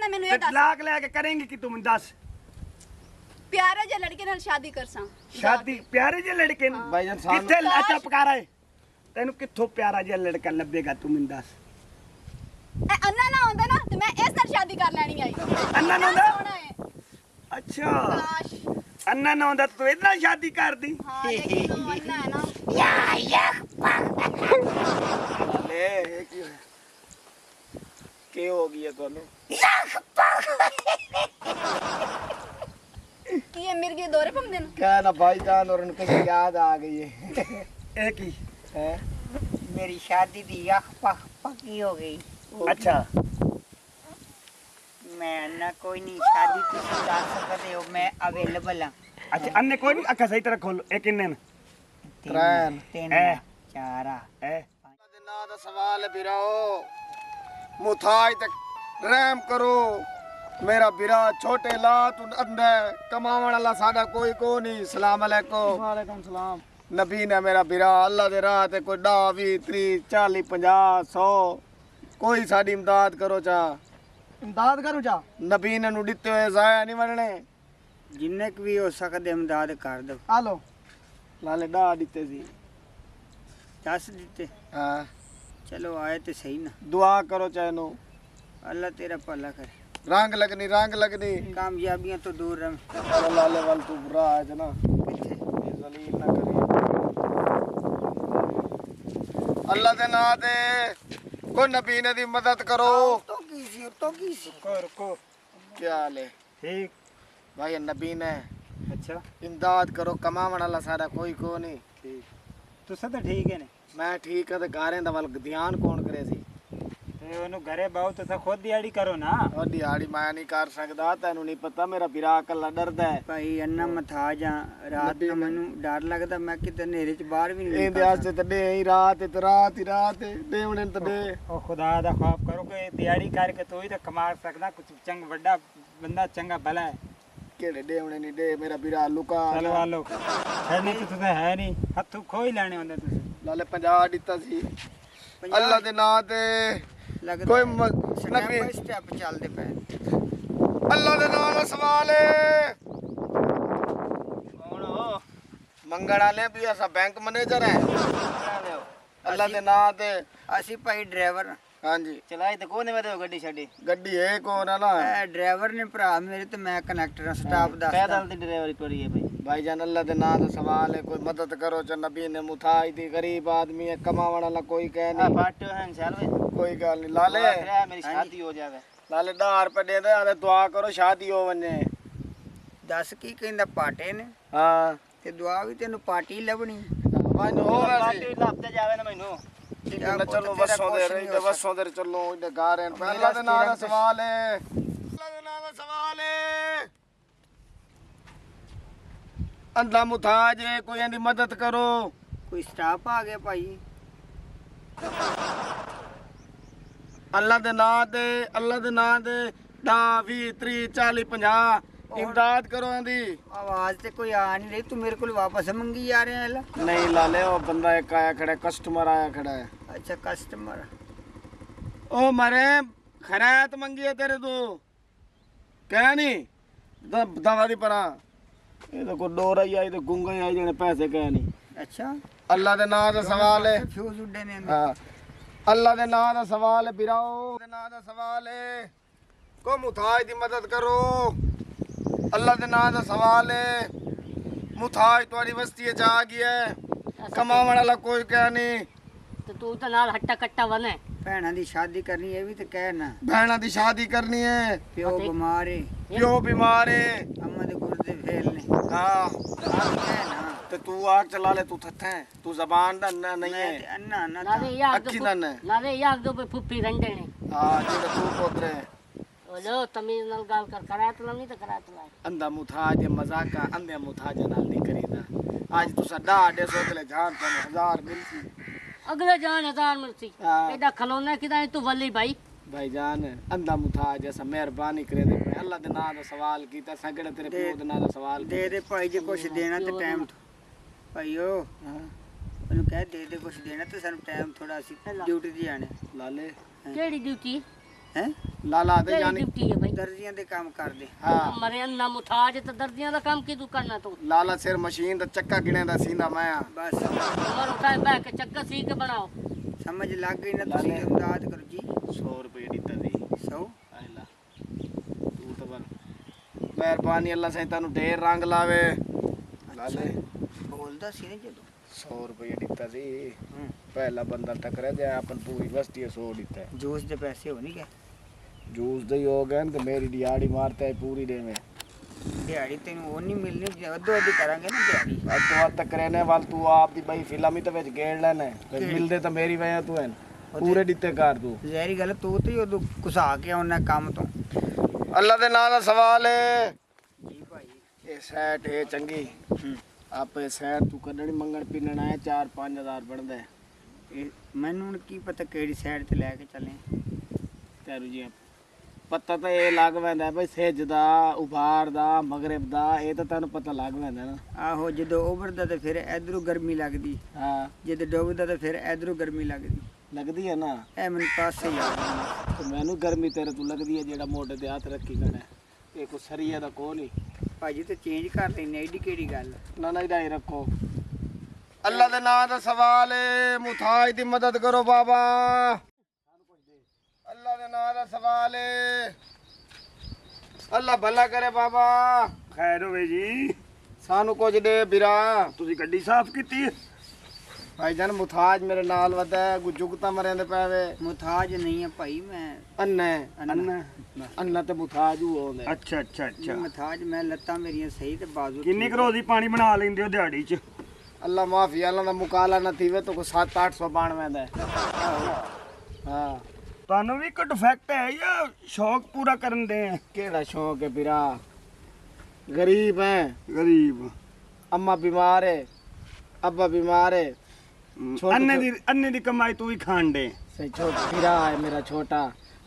करना मैनू ये दस तलाक लेके करेंगी कि तुम दस प्यारे जे लड़के नाल शादी करसा शादी प्यारे जे लड़के ने भाईजान सानू किथे अच्छा पकारा है तेन किथों प्यारा जे लड़का लभेगा तू मैनू दस ए अन्ना ना होंदा ना ते मैं इस नाल शादी कर लेनी आई अन्ना ना होंदा? सोना है अच्छा काश अन्ना ना होंदा तू इतना शादी कर दी हां लेकिन तू अन्ना है ना ले की हो गया तोनू कि ये मिर्गे दौरे पम देन क्या ना भाईजान और उनको याद आ गई है एक ही हैं? मेरी शादी दी अख पक्की हो गई। अच्छा मैं ना कोई नहीं शादी तुम कर सकते हो, मैं अवेलेबल हाँ। अच्छा अन्ने कोई नहीं अखा सही तरह खोलो एक इन्ने न त्रैन तीन ए। चारा ए ना दा सवाल है बिराओ मुथाई तक रहम करो मेरा बिरा छोटे ला तू अंधा कमावन वाला साडा कोई को नहीं। सलाम अलैकुम। वालेकुम सलाम नबी ने मेरा बिरा अल्लाह दे राह ते कोई 10 20 30 40 50 100 कोई साडी इमदाद करो चा इमदाद करूं जा नबी ने नु दित्ते होए जाया नहीं बनने जिन्ने क भी हो सकते इमदाद कर दो। आ लो लाले डा दित्ते सी 10 दिते हां चलो आए तो सही ना। दुआ करो चाहे नो अल्लाह तेरा भला करे, रंग लगनी कामयाबियां तो दूर रह। चलो लाले वाल तू बुरा है जना किथे ये जलील ना करी अल्लाह दे नाम ते कोई नबी ने दी मदद करो। तो की सी रुको क्या हाल है ठीक भाई नबी ने अच्छा इमदाद करो कमावन वाला सारा कोई को नहीं। ठीक तुसा तो ठीक है ने मैं ठीक है ते गारें दा वाल ध्यान कौन करे सी ते ओनु घरे बाऊ तुसा खुद दिहाड़ी करो ना और दिहाड़ी मैं नहीं कर सकदा तेनू नहीं पता मेरा बिरा कल्ला डरदा है भाई अन्ना मथा जा रात नबी को ने- मैनू डर लगदा मैं किते नेरे च बाहर भी नहीं ਇਹਦੇ ਵਾਸਤੇ ਤੇ ਡੇ ਹੀ ਰਾਤ ਤੇ ਰਾਤ ਹੀ ਰਾਤ ਡੇਵਣੇ ਤੇ ਡੇ ओ खुदा दा खौफ करो कि दिहाड़ी करके तू ही तो कमा सकदा कुछ चंग बड़ा बंदा चंगा भला है ਕਿਹੜੇ ਡੇਵਣੇ ਨਹੀਂ ਡੇ ਮੇਰਾ ਬਿਰਾ ਲੁਕਾ चलो वालो छड़ने तो तुसा है नहीं हथू खो ही लेने होंदे तुसे ਲਾਲੇ 50 ਦਿੱਤਾ ਸੀ ਅੱਲਾ ਦੇ ਨਾਂ ਤੇ लगदा कोई स्टेप नबी बाय स्टेप चलदे पे। ਅੱਲਾ ਦੇ ਨਾਂ ਦਾ ਸਵਾਲ ਹੈ कौन हो ਮੰਗਣ ਵਾਲੇ ਵੀ ਅਸਾਂ ਬੈਂਕ ਮੈਨੇਜਰ ਹੈ ਅੱਲਾ ਦੇ ਨਾਂ ਤੇ ਅਸੀਂ ਭਾਈ ਡਰਾਈਵਰ ਹਾਂਜੀ ਚਲਾਈ ਤੇ ਕੋਨੇ ਵਦੇ ਗੱਡੀ ਛੱਡੀ ਗੱਡੀ ਹੈ ਕੋਣ ਹੈ ਨਾ ਇਹ ਡਰਾਈਵਰ ਨੇ ਭਰਾ ਮੇਰੇ ਤੇ ਮੈਂ ਕਨੈਕਟਰ ਸਟਾਫ ਦਾ ਪੈਦਲ ਦੀ ਡਰਾਈਵਰੀ ਕਰੀ ਹੈ ਭਾਈ। भाईजान अल्लाह के नाम का सवाल है कोई मदद करो च नबी ने मुथाई दी गरीब आदमी है कमावन वाला कोई कह नहीं फाटो हैं चल कोई गल नहीं लाले मेरी शादी हो जावे। लाले 10 रुपए दे दे आदे दुआ करो शादी हो वने ਦੱਸ ਕੀ ਕਹਿੰਦਾ ਪਾਟੇ ਨੇ हां ਤੇ ਦੁਆ ਵੀ ਤੈਨੂੰ ਪਾਰਟੀ ਲੱਭਣੀ। मन हो रहा है ਲੱਭਦੇ ਜਾਵੇ ਨਾ ਮੈਨੂੰ ना चलो बसों दे रही ते बसों दे चलो इधर गारे अल्लाह के नाम का सवाल है अल्लाह के नाम का सवाल है अंधा मुथाज है कोई इनकी मदद करो ਕੋਈ ਸਟਾਫ ਆ ਗਿਆ ਭਾਈ। अल्लाह दे नाम ते 10 20 30 40 50 इमदाद करो इंदी ਆਵਾਜ਼ ਤੇ ਕੋਈ ਆ ਨਹੀਂ ਰਹੀ ਤੂੰ ਮੇਰੇ ਕੋਲ ਵਾਪਸ ਮੰਗੀ ਜਾ ਰਿਹਾ ਹੈ। नहीं लाले वो बंदा एक आया खड़ा है कस्टमर आया खड़ा है ਅੱਛਾ ਕਸਟਮਰ ओ मरे खैरात मंगी है तेरे तो कह नहीं दवा दी परा ये तो कोई डोर आई तो गुंगा आई जने पैसे कह नहीं ਅੱਛਾ अल्लाह दे नाम दा सवाल है ਫਿਊਜ਼ ਉੱਡੇ ਨੇ हाँ अल्लाह दे नाम दा सवाल है बिराओ दे नाम दा सवाल है को मुथाज दी मदद करो अल्लाह दे नाम दा सवाल है मुथाज तुम्हारी बस्ती च आ गया है कमावन वाला कोई कह नहीं ਤੇ ਤੂੰ ਤਾਂ ਨਾਲ ਹੱਟਾ ਕੱਟਾ ਵਨੇ ਭੈਣਾਂ ਦੀ ਸ਼ਾਦੀ ਕਰਨੀ ਇਹ ਵੀ ਤੇ ਕਹਿ ਨਾ। बहना दी शादी करनी है ਪਿਓ ਬਿਮਾਰ ਏ प्यो बीमार है ਅੰਮਾ ਦੇ ਗੁਰਦੇ ਫੇਲ ਨੇ हाँ ਕਹਿ ਨਾ। तो तू आग चला ले तू थथा है तू जबान दा ना नहीं ਮੈਂ है ਤੇ ਅੰਨਾ ਨਾ ਨਾਲੇ ਯਾਰ ਅੱਖੀ ਦਾ ਨਾ ਨਾਲੇ ਯਾਰ ਦੋ ਫੁੱਫੀ ਰੰਡੇ ਨੇ हाँ जिधर तू पोतरे ਉਹ ਲੋ ਤਮੀਜ਼ ਨਾਲ ਗੱਲ ਕਰ ਕਰਾਤ ਨਹੀਂ ਤਾਂ ਕਰਾਤ ਲਾ अंधा मुथाज मजाक अंधे मुथाज नाल नहीं करीदा आज तू सदा 150 ले जान तने 1000 मिलती ਅਗਲੇ ਜਾਨ ਹਜ਼ਾਰ ਮਿਲਤੀ हाँ ਐਡਾ ਖਲੋਣਾ ਕਿਦਾਂ ਤੂੰ ਵੱਲੀ ਭਾਈ भाईजान अंधा मुथाज ऐसा मेहरबानी करे दे पे अल्लाह दे नाम दा सवाल कीता सगड़े तेरे दे- प्यो दे नाम दा सवाल ਦੇ ਦੇ ਭਾਈ ਜੇ ਕੁਛ ਦੇਣਾ ਤੇ ਟਾਈਮ ਭਾਈਓ हाँ ਉਹਨੂੰ ਕਹਿ ਦੇ ਕੁਛ ਦੇਣਾ ਤੇ ਸਾਨੂੰ ਟਾਈਮ ਥੋੜਾ ਅਸੀਂ ਡਿਊਟੀ ਤੇ ਜਾਣਾ लाले ਕਿਹੜੀ ਡਿਊਟੀ ਹੈ ਲਾਲਾ ਤੇ ਤੇਰੀ ਜਾਨੀ ਡਿਊਟੀ ਹੈ ਭਾਈ ਦਰਜੀਆਂ ਦੇ ਕੰਮ ਕਰਦੇ ਹਾਂ ਮਰੇ ਅੰਨਾ ਮੁਤਾਜ ਤੇ ਦਰਦੀਆਂ ਦਾ ਕੰਮ ਕੀ ਤੂੰ ਕਰਨਾ ਤੂੰ ਲਾਲਾ ਸਿਰ ਮਸ਼ੀਨ ਦਾ ਚੱਕਾ ਗਿਣੇ ਦਾ ਸੀਂਦਾ ਮੈਂ ਆ ਬਸ ਉਮਰ ਉਠਾਏ ਬੈ ਕੇ ਚੱਕਰ ਸੀ ਕੇ ਬਣਾਓ ਸਮਝ ਲੱਗ ਗਈ ਨਾ ਤੁਸੀਂ ਇਮਦਾਦ ਕਰੋ ਜੀ 100 ਰੁਪਏ ਦਿੱਤਾ ਸੀ 100 ਆਇਲਾ ਤੂੰ ਤਾਂ ਬਨ ਮਿਹਰਬਾਨੀ ਅੱਲਾ ਸੇ ਤੈਨੂੰ ਢੇਰ ਰੰਗ ਲਾਵੇ ਲਾਲੇ ਬੋਲਦਾ ਸੀ ਨਾ ਜਦੋਂ 100 ਰੁਪਏ ਦਿੱਤਾ ਸੀ ਪਹਿਲਾ ਬੰਦਾ ਟਕਰਿਆ ਜੇ ਆਪਨ ਪੂਰੀ ਬਸਤੀ 100 ਦਿੱਤਾ ਹੈ। ਜੂਸ ਦੇ ਪੈਸੇ ਹੋ ਨਹੀਂ ਗਏ ਜੂਸ ਦੇ ਹੋ ਗਏ ਤੇ ਮੇਰੀ ਦਿਹਾੜੀ ਮਾਰਤਾ ਹੈ ਪੂਰੀ ਦੇ में ਦਿਹਾੜੀ ਤੈਨੂੰ ਉਹ ਨਹੀਂ ਮਿਲਣੀ ਅੱਧੋ ਅੱਧੀ ਕਰਾਂਗੇ ਨਾ ਦਿਹਾੜੀ ਅੱਧੋ ਅੱਧ ਤੱਕ ਰਹਿਣੇ ਵਾਲ ਤੂੰ ਆਪ ਦੀ ਬਈ ਫਿਲਮ ਹੀ ਤਾਂ ਵਿੱਚ ਗੇੜ ਲੈਣਾ ਤੇ ਮਿਲਦੇ ਤਾਂ ਮੇਰੀ ਵਜ੍ਹਾ ਤੂੰ ਹੈ ਪੂਰੇ ਦਿੱਤੇ ਕਰ ਤੂੰ ਜ਼ਹਿਰੀ ਗੱਲ ਤੂੰ ਤੇ ਉਦੋਂ ਘੁਸਾ ਕੇ ਆਉਣਾ ਕੰਮ ਤੋਂ ਅੱਲਾ ਦੇ ਨਾਂ ਦਾ ਸਵਾਲ ਹੈ ਜੀ ਭਾਈ ਇਹ ਸੈਟ ਹੈ ਚੰਗੀ ਆਪੇ ਸੈਟ ਤੂੰ ਕੱਢਣੀ ਮੰਗਣ ਪਿੰਨਣ ਆਇਆ 4-5 ਹਜ਼ਾਰ ਬਣਦਾ ਹੈ। ਇਹ ਮੈਨੂੰ ਹੁਣ ਕੀ ਪਤਾ ਕਿਹੜੀ ਸਾਈਡ ਤੇ ਲੈ ਕੇ ਚੱਲੇ ਤੈਨੂੰ ਜੀ ਪਤਾ ਤਾਂ ਇਹ ਲੱਗ ਪੈਂਦਾ ਬਈ ਸਿੱਜ ਦਾ ਉਭਾਰ ਦਾ ਮਗਰਬ ਦਾ ਇਹ ਤਾਂ ਤੈਨੂੰ ਪਤਾ ਲੱਗ ਪੈਂਦਾ ਨਾ ਆਹੋ ਜਦੋਂ ਉਭਰਦਾ ਤੇ ਫਿਰ ਇਧਰੋਂ ਗਰਮੀ ਲੱਗਦੀ ਹਾਂ ਜਦੋਂ ਡੁੱਬਦਾ ਤੇ ਫਿਰ ਇਧਰੋਂ ਗਰਮੀ ਲੱਗਦੀ ਲੱਗਦੀ ਹੈ ਨਾ ਇਹ ਮੈਨੂੰ ਪਾਸੇ ਹੀ ਆ ਗਿਆ। ਤੇ ਮੈਨੂੰ ਗਰਮੀ ਤੇਰੇ ਤੋਂ ਲੱਗਦੀ ਹੈ ਜਿਹੜਾ ਮੋਢੇ ਤੇ ਹੱਥ ਰੱਖੀ ਖੜਾ ਹੈ। ਇਹ ਕੋ ਸਰੀਆ ਦਾ ਕੋ ਨਹੀਂ ਭਾਜੀ ਤੇ ਚੇਂਜ ਕਰ ਲੈਨੇ ਐਡੀ ਕਿਹੜੀ ਗੱਲ ਨਾ ਨਾ ਇਦਾਂ ਹੀ ਰੱਖੋ ਅੱਲਾ ਦੇ ਨਾਂ ਦਾ ਸਵਾਲ ਹੈ ਮੁਤਾਜ ਦੀ ਮਦਦ ਕਰੋ ਬਾਬਾ ਅੱਲਾ ਦੇ ਨਾਂ ਦਾ ਸਵਾਲ ਹੈ ਅੱਲਾ ਭਲਾ ਕਰੇ ਬਾਬਾ ਖੈਰ ਹੋਵੇ ਜੀ ਸਾਨੂੰ ਕੁਝ ਦੇ ਵੀਰਾ ਤੁਸੀਂ ਗੱਡੀ ਸਾਫ਼ ਕੀਤੀ ਹੈ ਭਾਈ ਜਾਨ ਮੁਤਾਜ ਮੇਰੇ ਨਾਲ ਵਦਾ ਗੁਜੁਗਤਾ ਮਰਿਆਂ ਦੇ ਪੈਵੇ ਮੁਤਾਜ ਨਹੀਂ ਹੈ ਭਾਈ ਮੈਂ ਅੰਨਾ ਅੰਨਾ ਤੇ ਮੁਤਾਜ ਹੋ ਆਉਂਦੇ ਅੱਛਾ ਅੱਛਾ ਅੱਛਾ ਮੁਤਾਜ ਮੈਂ ਲੱਤਾਂ ਮੇਰੀਆਂ ਸਹੀ ਤੇ ਬਾਜ਼ੂ ਕਿੰਨੀ ਕੁ ਰੋਜ਼ ਦੀ ਪਾਣੀ ਬਣਾ ਲੈਂਦੇ ਹੋ ਦਿਹਾੜੀ 'ਚ ਅੱਲਾ ਮਾਫੀ ਅੱਲਾ ਦਾ ਮੁਕਾਲਾ ਨਾ ਥੀਵੇ ਤਾਂ ਕੋ 700-800 ਬਣ ਵੈਂਦਾ ਹਾਂ ਤੁਹਾਨੂੰ ਵੀ ਕੋਈ ਡਿਫੈਕਟ ਹੈ ਜਾਂ ਸ਼ੌਕ ਪੂਰਾ ਕਰਨ ਦੇ ਆ ਕਿਹੜਾ ਸ਼ੌਕ ਹੈ ਵੀਰਾ ਗਰੀਬ ਹੈ ਗਰੀਬ अम्मा बीमार है अब्बा बीमार है ਅੰਨੇ ਦੀ ਕਮਾਈ ਤੂੰ ਹੀ ਖਾਣ ਦੇ सही छोटा फिरा है मेरा छोटा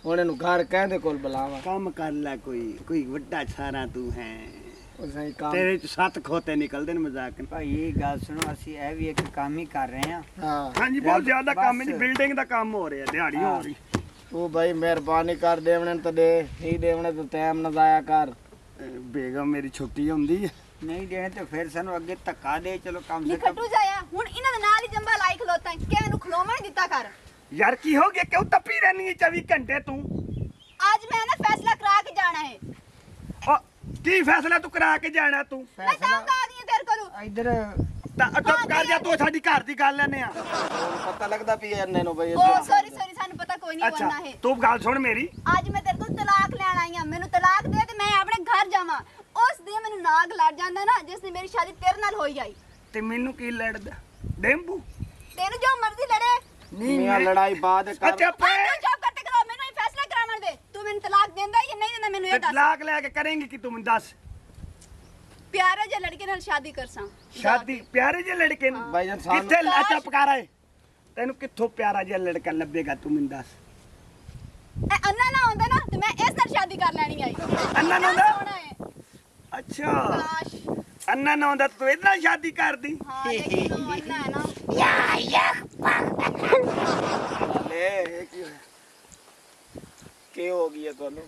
ਉਹਨੇ ਨੂੰ ਘਰ ਕਹਿੰਦੇ ਕੋਲ ਬੁਲਾਵਾ ਕੰਮ ਕਰ ਲੈ ਕੋਈ ਵੱਡਾ ਸਾਰਾ ਤੂੰ ਹੈ ਉਹ ਸਹੀ ਕੰਮ ਤੇਰੇ ਚ 7 ਖੋਤੇ ਨਿਕਲਦੇ ਨੇ ਮਜ਼ਾਕ ਭਾਈ ਇਹ ਗੱਲ ਸੁਣੋ ਅਸੀਂ ਇਹ ਵੀ ਇੱਕ ਕੰਮ ਹੀ ਕਰ ਰਹੇ ਹਾਂ ਹਾਂ ਹਾਂਜੀ ਬਹੁਤ ਜ਼ਿਆਦਾ ਕੰਮ ਹੈ ਜੀ ਬਸ। ਬਿਲਡਿੰਗ ਦਾ ਕੰਮ ਹੋ ਰਿਹਾ ਦਿਹਾੜੀ ਹੋ ਰਹੀ ਤੂੰ ਭਾਈ ਮਿਹਰਬਾਨੀ ਕਰ ਦੇਵਣੇ ਤਾਂ ਦੇ ਨਹੀਂ ਦੇਵਣੇ ਤਾਂ ਟਾਈਮ ਨਾ ਜ਼ਾਇਆ ਕਰ ਬੇਗਮ ਮੇਰੀ ਛੁੱਟੀ ਹੁੰਦੀ ਹੈ ਨਹੀਂ ਦੇਣੇ ਤੇ ਫਿਰ ਸਾਨੂੰ ਅੱਗੇ ਧੱਕਾ ਦੇ ਚਲੋ ਕੰਮ ਨੀ ਸੇ ਕੰਮ ਖੱਟੂ ਜਾਇਆ ਹੁਣ ਇਹਨਾਂ ਦੇ ਨਾਲ ਹੀ ਜੰਬਾ ਲਾਈ ਖਲੋਤਾ ਹੈ ਕਿ ਮੈਨੂੰ ਖਲੋਵਣ ਨਹੀਂ ਦਿੱਤਾ ਕਰ ਯਾਰ ਕੀ ਹੋ ਗਿਆ ਕਿਉਂ ਤੱਪੀ ਰਹਿਣੀ ਹੈ 24 ਘੰਟੇ ਤੂੰ ਅੱਜ ਮੈਂ ਨਾ ਫੈਸਲਾ ਕਰਾ ਕੇ ਜਾਣਾ ਹੈ ਉਹ ਕੀ ਫੈਸਲਾ ਤੂੰ ਕਰਾ ਕੇ ਜਾਣਾ ਤੂੰ ਮੈਂ ਤਾਂ ਆ ਗਈ ਤੇਰੇ ਕੋਲ ਇੱਧਰ ਤਾਂ ਚੁੱਪ ਕਰ ਜਾ ਤੂੰ ਸਾਡੀ ਘਰ ਦੀ ਗੱਲ ਲੈਨੇ ਆ ਪਤਾ ਲੱਗਦਾ ਪਈ ਇਹਨੇ ਨੂੰ ਭਾਈ ਓ ਸੌਰੀ ਸਾਨੂੰ ਪਤਾ ਕੋਈ ਨਹੀਂ ਅੱਛਾ ਬਣਨਾ ਹੈ ਤੂੰ ਗੱਲ ਸੁਣ ਮੇਰੀ ਅੱਜ ਮੈਂ ਤੇਰੇ ਕੋਲ ਤਲਾਕ ਲੈਣ ਆਈ ਆ ਮੈਨੂੰ ਤਲਾਕ ਦੇ ਤੇ ਮੈਂ ਆਪਣੇ ਘਰ ਜਾਵਾਂ ਉਸ ਦਿਨ ਮੈਨੂੰ ਨਾਗ ਲੜ ਜਾਂਦਾ ਨਾ ਜਿਸ ਨੇ ਮੇਰੀ ਸ਼ਾਦੀ ਤੇਰੇ ਨਾਲ ਹੋਈ ਆਈ ਤੇ ਮੈਨੂੰ ਕੀ ਲੜਦਾ ਡੇਂਬੂ ਤੈਨੂੰ ਜੋ ਮਰਜ਼ੀ ਲੜੇ ਮੀਆਂ ਲੜਾਈ ਬਾਅਦ ਕਰ ਅੱਛਾ ਤੂੰ ਚੁੱਪ ਕਰਕੇ ਕਰੋ ਮੈਨੂੰ ਇਹ ਫੈਸਲਾ ਕਰਾਉਣ ਦੇ ਤੂੰ ਮੈਨੂੰ ਤਲਾਕ ਦਿੰਦਾ ਜਾਂ ਨਹੀਂ ਦਿੰਦਾ ਮੈਨੂੰ ਇਹ ਦੱਸ ਤਲਾਕ ਲੈ ਕੇ ਕਰੇਂਗੀ ਕਿ ਤੂੰ ਮੈਨੂੰ ਦੱਸ ਪਿਆਰੇ ਜਿਹੇ ਲੜਕੇ ਨਾਲ ਸ਼ਾਦੀ ਕਰਸਾਂ ਸ਼ਾਦੀ ਪਿਆਰੇ ਜਿਹੇ ਲੜਕੇ ਨੂੰ ਭਾਈ ਜਾਨ ਸਾਨੂੰ ਕਿੱਥੇ ਚੁੱਪ ਕਰ ਆਏ ਤੈਨੂੰ ਕਿੱਥੋਂ ਪਿਆਰਾ ਜਿਹਾ ਲੜਕਾ ਲੱਭੇਗਾ ਤੂੰ ਮੈਨੂੰ ਦੱਸ ਇਹ ਅੰਨਾ ਨਾ ਹੁੰਦਾ ਨਾ ਤੇ ਮੈਂ ਇਸ ਨਾਲ ਸ਼ਾਦੀ ਕਰ ਲੈਣੀ ਆਈ ਅੰਨਾ ਨਾ ਕਿੰਨਾ ਹੁੰਦਾ? ਸੋਹਣਾ ਹੈ ਅੱਛਾ ਕਾਸ਼ ਅੰਨਾ ਨਾ ਹੁੰਦਾ ਤੂੰ ਇਹਦੇ ਨਾਲ ਸ਼ਾਦੀ ਕਰਦੀ ਹਾਂ ਦੇਖੋ ਅੰਨਾ ਹੈ ਨਾ ਲੈ ਇਹ ਕੀ ਹੋਇਆ ਕੀ ਹੋ ਗਿਆ ਤੁਹਾਨੂੰ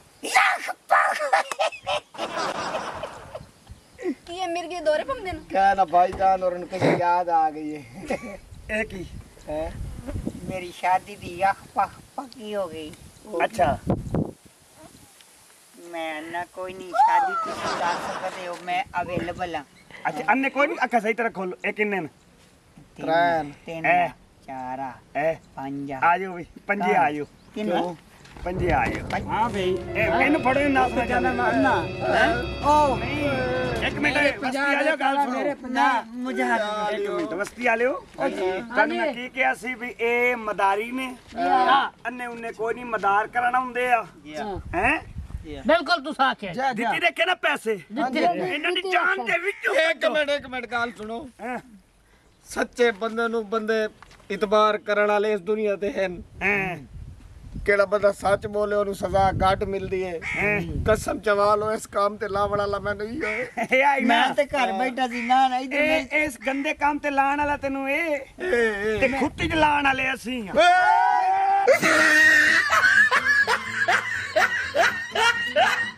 ਕੀ ਇਹ ਮਿਰਗੇ ਦੌਰੇ ਪੰਦੇ ਨੂੰ क्या ना भाईजान और उनके याद आ गई है ਇਹ ਕੀ हैं? ਮੇਰੀ ਸ਼ਾਦੀ ਦੀ ਅੱਖ ਪੱਕੀ ਹੋ ਗਈ ਅੱਛਾ ਮੈਂ ਨਾ ਕੋਈ ਨਹੀਂ ਸ਼ਾਦੀ ਤੁਸੀਂ ਕਰ ਸਕਦੇ ਹੋ ਮੈਂ ਅਵੇਲੇਬਲ ਹਾਂ ਅੱਛਾ ਅੰਨੇ ਕੋਈ ਨਹੀਂ ਅੱਖਾਂ ਸਹੀ ਤਰ੍ਹਾਂ ਖੋਲ ਇਹ ਕਿੰਨੇ ਨੇ त्रेन ਤਿੰਨ ਐ। ਚਾਰਾ ਐ ਪੰਜ ਆਜੋ ਵੀ ਪੰਜੇ ਆਜੋ ਕਿੰਨਾ ਪੰਜੇ ਆਜੋ ਹਾਂ ਬਈ ਇਹਨੂੰ ਫੜੋ ਨਾ ਨਾ ਓ ਇੱਕ ਮਿੰਟ ਵਸਤੀ ਆ ਜਾਓ ਗੱਲ ਸੁਣੋ ਨਾ ਮੁਝੇ ਇੱਕ ਮਿੰਟ ਵਸਤੀ ਆ ਲਿਓ ਤੁਹਾਨੂੰ ਮੈਂ ਕੀ ਕਿਹਾ ਸੀ ਵੀ ਇਹ ਮਦਾਰੀ ਨੇ ਹਾਂ ਅੰਨੇ ਉਹਨੇ ਕੋਈ ਨਹੀਂ ਮਦਾਰ ਕਰਾਣਾ ਹੁੰਦੇ ਆ ਹੈ ਬਿਲਕੁਲ ਤੂੰ ਆਖਿਆ ਦਿੱਤੀ ਦੇਖੇ ਨਾ ਪੈਸੇ ਇਹਨਾਂ ਦੀ ਜਾਨ ਦੇ ਵਿੱਚੋਂ एक मिनट गाल सुनो ਹੈਂ? सच्चे बंदे नु बंदे इतबार करन वाले इस दुनिया ते हैं ਹੈਂ? केड़ा बंदा सच बोले ओनु सजा घट मिलदी है कसम चवा लो इस काम ते लावण वाला मैं नहीं है ਇਹ ਆਈ ਨਾ ਮੈਂ ਤੇ ਘਰ ਬੈਠਾ ਸੀ ਨਾ ਇਧਰ ਇਹ ਇਸ ਗੰਦੇ ਕੰਮ ਤੇ ਲਾਣ ਵਾਲਾ ਤੈਨੂੰ ਇਹ ਤੇ ਖੁੱਤੀ ਚ ਲਾਣ ਵਾਲੇ ਅਸੀਂ ਆ ਓਏ